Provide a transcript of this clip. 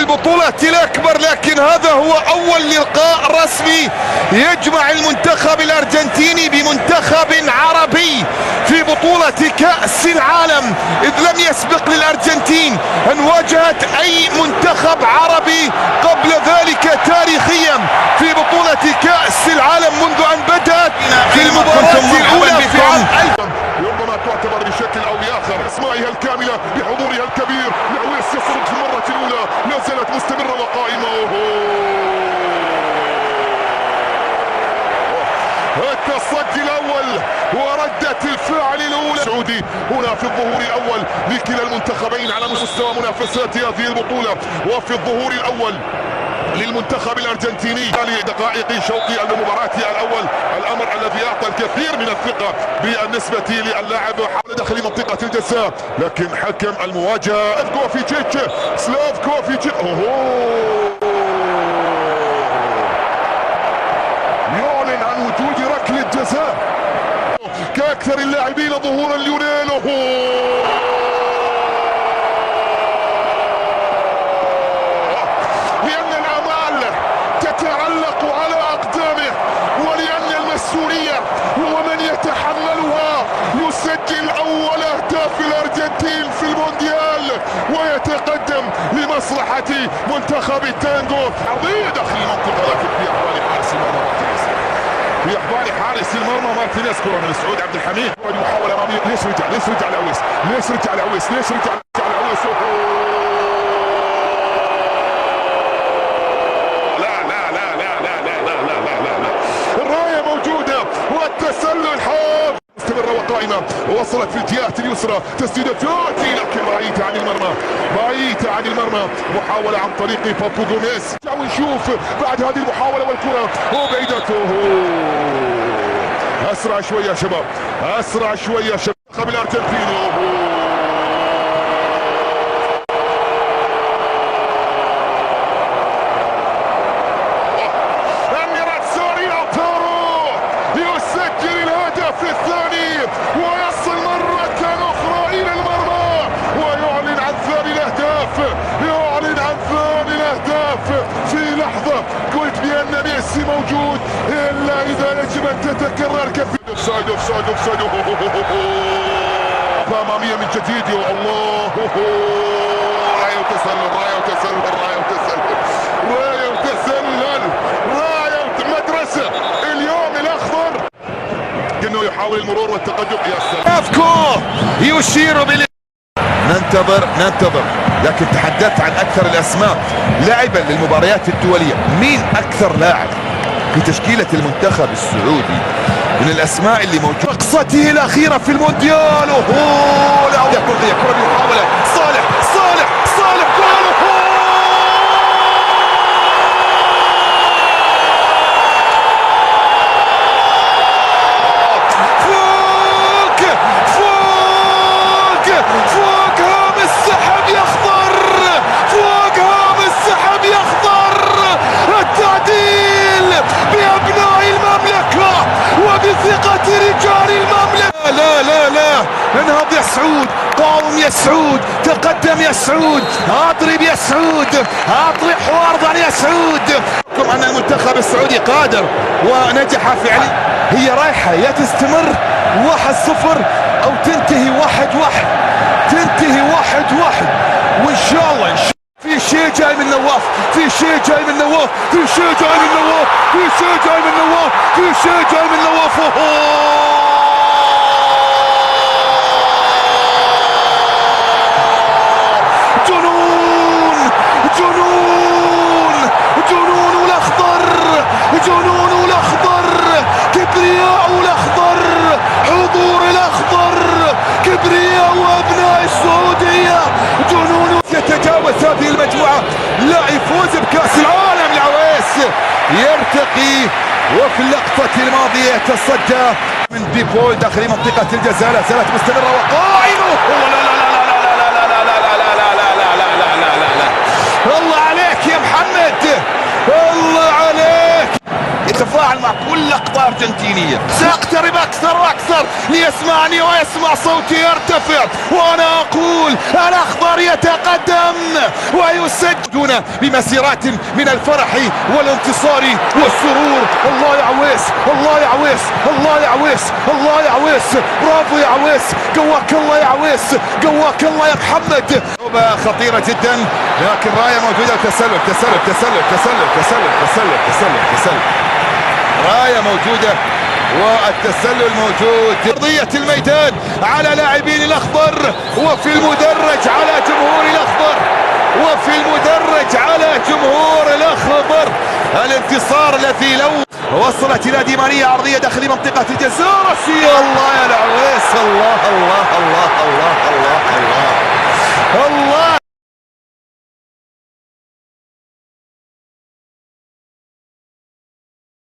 البطولة الأكبر، لكن هذا هو أول لقاء رسمي يجمع المنتخب الأرجنتيني بمنتخب عربي في بطولة كأس العالم، إذ لم يسبق للأرجنتين أن واجهت أي منتخب عربي قبل ذلك تاريخيا في بطولة كأس العالم منذ أن بدأت في المباراة الأولى في عام ربما تعتبر بشكل او باخر اسمائها الكامله بحضورها الكبير. لعويس يصرد في المره الاولى، لا زالت مستمره وقائمه. التصدي الاول وردة الفعل الاولى سعودي هنا في الظهور الاول لكلا المنتخبين على مستوى منافسات هذه البطوله، وفي الظهور الاول للمنتخب الارجنتيني لدقائق شوقي المباراة الاول، الامر الذي اعطى الكثير من الثقة بالنسبة للاعب حول داخل منطقة الجزاء، لكن حكم المواجهة سلاف كوفيتش يعلن عن وجود ركلة جزاء كأكثر اللاعبين ظهورا ليونيل. تتعلق على أقدامه، ولأن المسؤولية هو من يتحملها. يسجل أول أهداف الأرجنتين في المونديال ويتقدم لمصلحة منتخب التانجو. عرضية داخل المنطقة، لكن في أحوال حارس المرمى مارتينيز، في أحوال حارس المرمى مارتينيز. كرة من سعود عبد الحميد، محاولة أمامية. ليش رجع لعويس؟ والتسلل حاب مستمرة وقائمة، وصلت في الجهة اليسرى، تسديدة تأتي لكن بعيدة عن المرمى. محاولة عن طريق بابو جوميز، ونشوف بعد هذه المحاولة والكرة وبعيدته. أسرع شوية يا شباب، المنتخب الأرجنتيني. الثاني ويصل مرة أخرى إلى المرمى ويعلن عن ثاني الأهداف في لحظة قلت بأن ميسي موجود، إلا إذا يجب أن تتكرر كثير. أوفسايد أمامية من جديد. يا الله، راية وتسلل مدرسة اليوم الأخضر انه يحاول المرور والتقدم. يا سلام، افكو يشير ننتظر، لكن تحدثت عن اكثر الاسماء لاعبا للمباريات الدوليه. مين اكثر لاعب في تشكيله المنتخب السعودي من الاسماء اللي موجوده؟ رقصته الاخيره في المونديال. لا كره بمحاوله صالح جول. فوق هام السحب يخضر التعديل بأبناء المملكة وبثقة رجال المملكة. لا انهض يا سعود، قاوم يا سعود، تقدم يا سعود، اضرب يا سعود، اطرح وارضا يا سعود. أن المنتخب السعودي قادر ونجح فعلا. هي رايحة يا تستمر 1-0 أو تنتهي 1-1، وإن شاء الله في شيء جاي من نواف، جنون الأخضر، كبرياء الأخضر، حضور الأخضر، كبرياء أبناء السعودية. جنون يتجاوز هذه المجموعة، لا يفوز بكأس العالم. العويس يرتقي، وفي اللقطة الماضية يتصدى من ديبول داخل منطقة الجزاء، لا زالت مستمرة وقائمة. لا الله عليك يا محمد، الله عليك. يتفاعل يفعل مع كل لقطة أرجنتينية. سأقترب أكثر وأكثر ليسمعني ويسمع صوتي يرتفع وأنا أقول الأخضر يتقدم ويسجلون بمسيرات من الفرح والانتصار والسرور. الله يا عويس، الله يا عويس، الله يا عويس، الله يا عويس، برافو يا عويس، قواك الله يا عويس، قواك الله يا محمد. خطيرة جدا لكن راية موجودة. تسلل تسلل تسلل تسلل تسلل تسلل تسلل تسلل، راية موجودة والتسلل موجود. أرضية الميدان على لاعبين الأخضر وفي المدرج على جمهور الأخضر، وفي المدرج على جمهور الأخضر. الانتصار الذي لو وصلت إلى دي ماريا، عرضية داخل منطقة الجزاء، رأسية. الله يا العويس، الله الله الله الله الله الله الله.